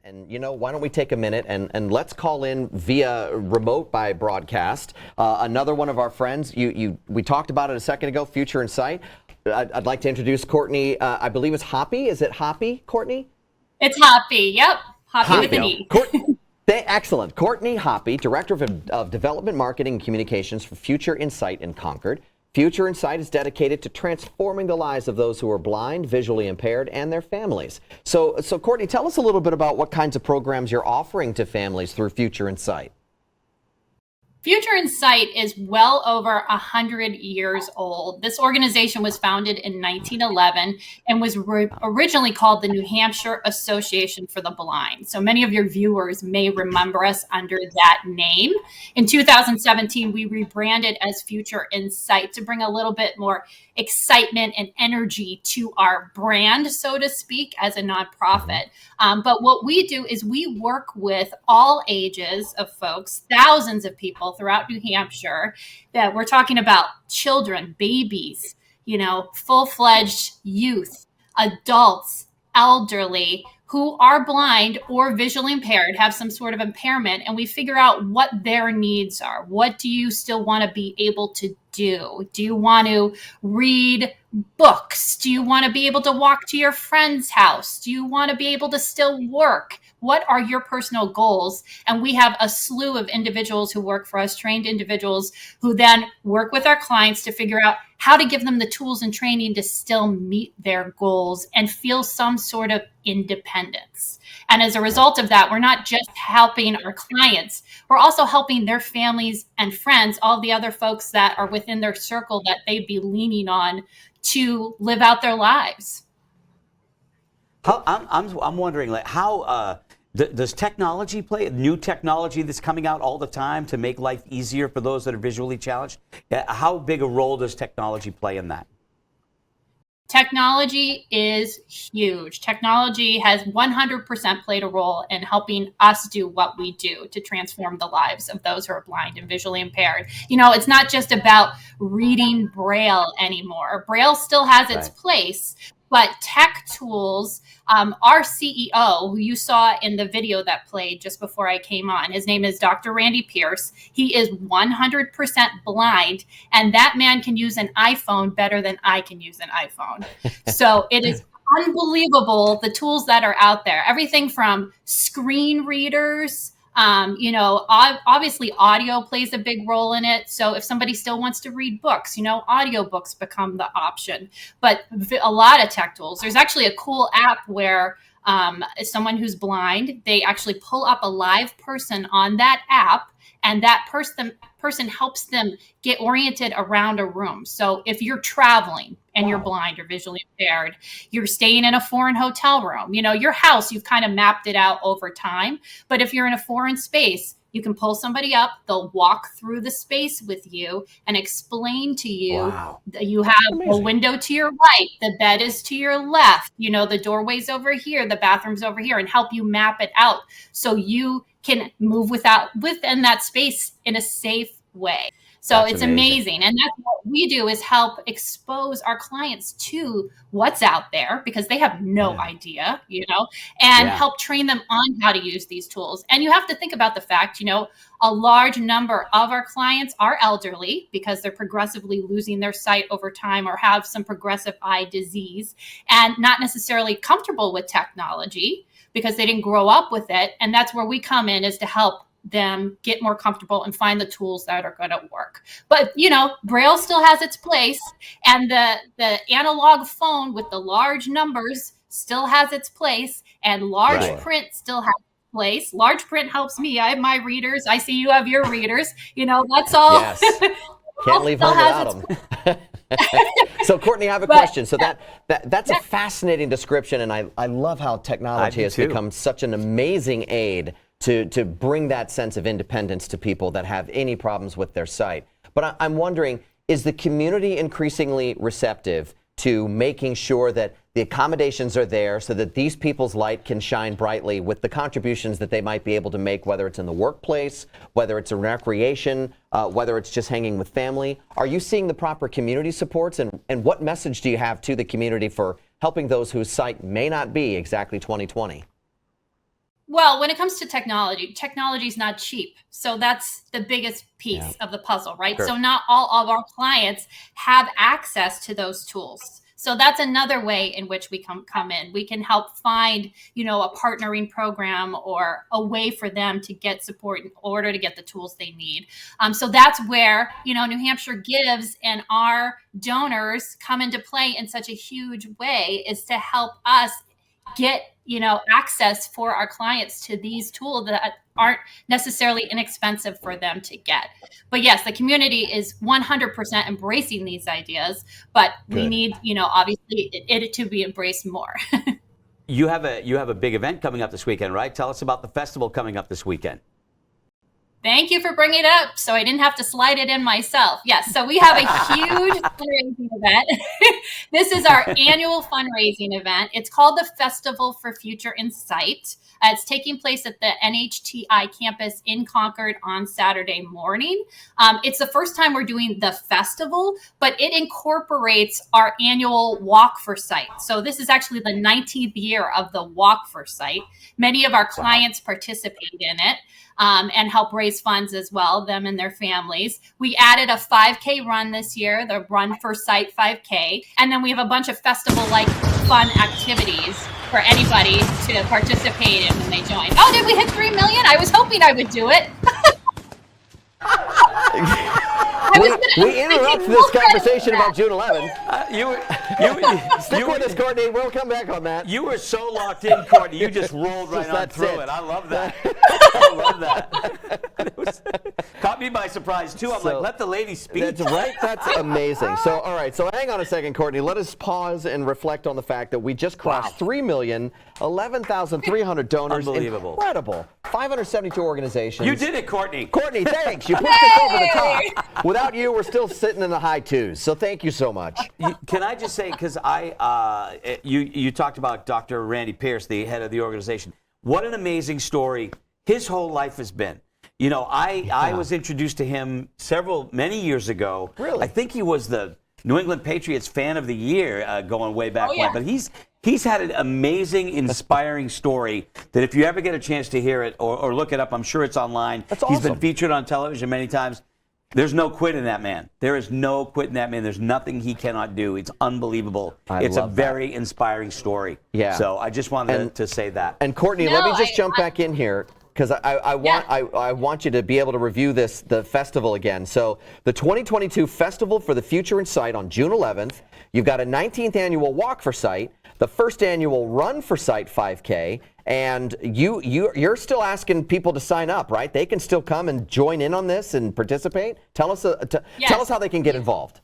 And you know, why don't we take a minute and let's call in via remote by broadcast another one of our friends. We talked about it a second ago, Future in Sight. I'd like to introduce Courtney. I believe it's Hoppe. Is it Hoppe, Courtney? It's Hoppe. Yep, Hoppe with an E. Excellent. Courtney Hoppe, Director of Development, Marketing, and Communications for Future in Sight in Concord. Future in Sight is dedicated to transforming the lives of those who are blind, visually impaired, and their families. So Courtney, tell us a little bit about what kinds of programs you're offering to families through Future in Sight. Future in Sight is well over 100 years old. This organization was founded in 1911 and was originally called the New Hampshire Association for the Blind. So many of your viewers may remember us under that name. In 2017, we rebranded as Future in Sight to bring a little bit more excitement and energy to our brand, so to speak, as a nonprofit. But what we do is we work with all ages of folks, thousands of people throughout New Hampshire, that we're talking about children, babies, full-fledged youth, adults, elderly, who are blind or visually impaired, have some sort of impairment, and we figure out what their needs are. What do you still want to be able to do? Do you want to read books? Do you want to be able to walk to your friend's house? Do you want to be able to still work? What are your personal goals? And we have a slew of individuals who work for us, trained individuals who then work with our clients to figure out how to give them the tools and training to still meet their goals and feel some sort of independence. And as a result of that, we're not just helping our clients, we're also helping their families and friends, all the other folks that are within their circle that they'd be leaning on to live out their lives. I'm wondering, how does technology play, new technology that's coming out all the time to make life easier for those that are visually challenged? How big a role does technology play in that? Technology is huge. Technology has 100% played a role in helping us do what we do to transform the lives of those who are blind and visually impaired. It's not just about reading Braille anymore. Braille still has its place, but tech tools, our CEO, who you saw in the video that played just before I came on, his name is Dr. Randy Pierce. He is 100% blind, and that man can use an iPhone better than I can use an iPhone. So it is unbelievable, the tools that are out there. Everything from screen readers, obviously audio plays a big role in it. So if somebody still wants to read books, audiobooks become the option. But a lot of tech tools. There's actually a cool app where someone who's blind, they actually pull up a live person on that app, and that person helps them get oriented around a room. So if you're traveling and you're blind or visually impaired, you're staying in a foreign hotel room, your house, you've kind of mapped it out over time. But if you're in a foreign space, you can pull somebody up, they'll walk through the space with you and explain to you, you have a window to your right, the bed is to your left, the doorway's over here, the bathroom's over here, and help you map it out so you can move within that space in a safe way. So it's amazing. And that's what we do, is help expose our clients to what's out there, because they have no idea, and help train them on how to use these tools. And you have to think about the fact, a large number of our clients are elderly because they're progressively losing their sight over time or have some progressive eye disease and not necessarily comfortable with technology because they didn't grow up with it. And that's where we come in, is to help them get more comfortable and find the tools that are going to work. But, Braille still has its place, and the analog phone with the large numbers still has its place, and large print still has its place. Large print helps me. I have my readers. I see you have your readers. That's all. Yes. Can't leave home without them. So Courtney, I have a question. So that's a fascinating description, and I love how technology has become such an amazing aid to bring that sense of independence to people that have any problems with their sight. But I'm wondering, is the community increasingly receptive to making sure that the accommodations are there so that these people's light can shine brightly with the contributions that they might be able to make, whether it's in the workplace, whether it's in recreation, whether it's just hanging with family? Are you seeing the proper community supports, and what message do you have to the community for helping those whose sight may not be exactly 20/20? Well, when it comes to technology is not cheap. So that's the biggest piece of the puzzle, right? Sure. So not all of our clients have access to those tools. So that's another way in which we come in. We can help find, a partnering program or a way for them to get support in order to get the tools they need. So that's where, New Hampshire Gives and our donors come into play in such a huge way, is to help us get access for our clients to these tools that aren't necessarily inexpensive for them to get. But yes, the community is 100% embracing these ideas, but we need, obviously it to be embraced more. You have a big event coming up this weekend, right? Tell us about the festival coming up this weekend. Thank you for bringing it up, so I didn't have to slide it in myself. Yes, so we have a huge fundraising event. This is our annual fundraising event. It's called the Festival for Future in Sight. It's taking place at the NHTI campus in Concord on Saturday morning. It's the first time we're doing the festival, but it incorporates our annual Walk for Sight. So this is actually the 19th year of the Walk for Sight. Many of our clients participate in it. And help raise funds as well, them and their families. We added a 5K run this year, the Run for Sight 5K. And then we have a bunch of festival-like fun activities for anybody to participate in when they join. Oh, did we hit 3 million? I was hoping I would do it. We interrupt this conversation about June 11th. Stick with us, Courtney. We'll come back on that. You were so locked in, Courtney. You just rolled right on through it. I love that. I love that. Caught me by surprise, too. I'm like, let the lady speak. That's right. That's amazing. So, all right. So hang on a second, Courtney. Let us pause and reflect on the fact that we just crossed 3 million, 11,300 donors. Unbelievable. Incredible. 572 organizations. You did it, Courtney. Courtney, thanks. You pushed us over the top. Without you, we're still sitting in the high twos. So thank you so much. Can I just say, because you talked about Dr. Randy Pierce, the head of the organization. What an amazing story his whole life has been. I was introduced to him many years ago. Really? I think he was the New England Patriots Fan of the Year going way back when. But he's had an amazing, inspiring story that if you ever get a chance to hear it or look it up, I'm sure it's online. That's awesome. He's been featured on television many times. There's no quit in that man. There is no quit in that man. There's nothing he cannot do. It's unbelievable. It's a very inspiring story. Yeah. So I just wanted to say that. And Courtney, let me just jump back in here, because I want you to be able to review the festival again. So the 2022 Festival for the Future in Sight on June 11th. You've got a 19th annual Walk for Sight, the first annual Run for Sight 5K, and you're still asking people to sign up, right? They can still come and join in on this and participate. Tell us how they can get involved.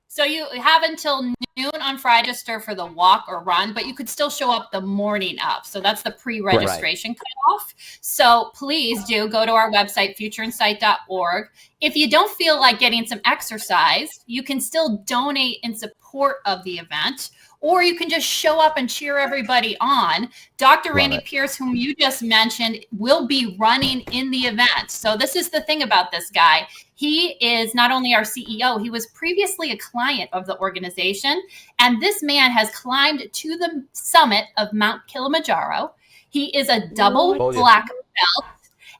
So you have until noon on Friday to register for the walk or run, but you could still show up the morning of. So that's the pre-registration cutoff. So please do go to our website, futureinsight.org. If you don't feel like getting some exercise, you can still donate in support of the event, or you can just show up and cheer everybody on. Dr. Randy Pierce, whom you just mentioned, will be running in the event. So this is the thing about this guy. He is not only our CEO, he was previously a client of the organization. And this man has climbed to the summit of Mount Kilimanjaro. He is a double black belt.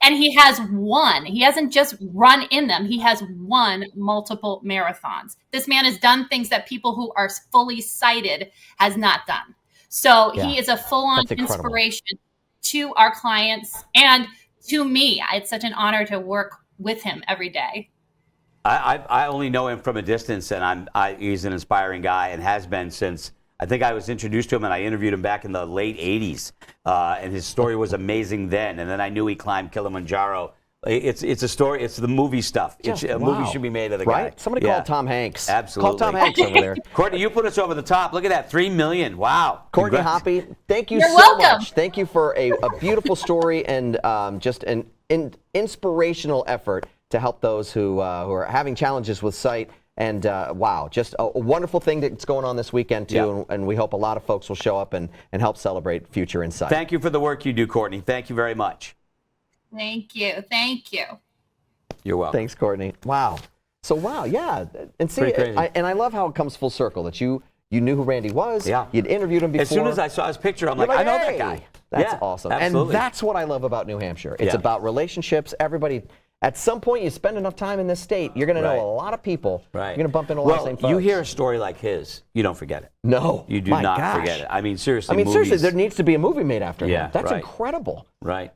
And he has won. He hasn't just run in them. He has won multiple marathons. This man has done things that people who are fully sighted has not done. So he is a full-on inspiration to our clients and to me. It's such an honor to work with him every day. I only know him from a distance, and he's an inspiring guy and has been since I think I was introduced to him and I interviewed him back in the late 80s. And his story was amazing then. And then I knew he climbed Kilimanjaro. It's a story. It's the movie stuff. A movie should be made of the guy. Somebody call Tom Hanks. Absolutely. Call Tom Hanks over there. Courtney, you put us over the top. Look at that, 3 million. Wow. Courtney Hoppe, thank you much. Thank you for a beautiful story and just an inspirational effort to help those who are having challenges with sight. And wow, just a wonderful thing that's going on this weekend, too. And we hope a lot of folks will show up and help celebrate Future in Sight. Thank you for the work you do, Courtney. Thank you very much. Thank you. Thank you. You're welcome. Thanks, Courtney. Wow. So, wow, yeah. And see, I love how it comes full circle that you knew who Randy was. Yeah. You'd interviewed him before. As soon as I saw his picture, I'm like, I know that guy. That's Yeah, awesome. absolutely. And that's what I love about New Hampshire. It's Yeah. about relationships. Everybody, at some point, you spend enough time in this state, you're going to know a lot of people. Right. You're going to bump into a lot of the same folks. You hear a story like his, you don't forget it. No. You do My not gosh. forget it. I mean, seriously. Seriously, there needs to be a movie made after him. Yeah, That's right. incredible. Right.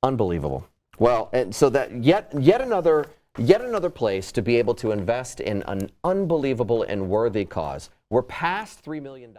Unbelievable. Well, and so that yet another place to be able to invest in an unbelievable and worthy cause. We're past $3 million.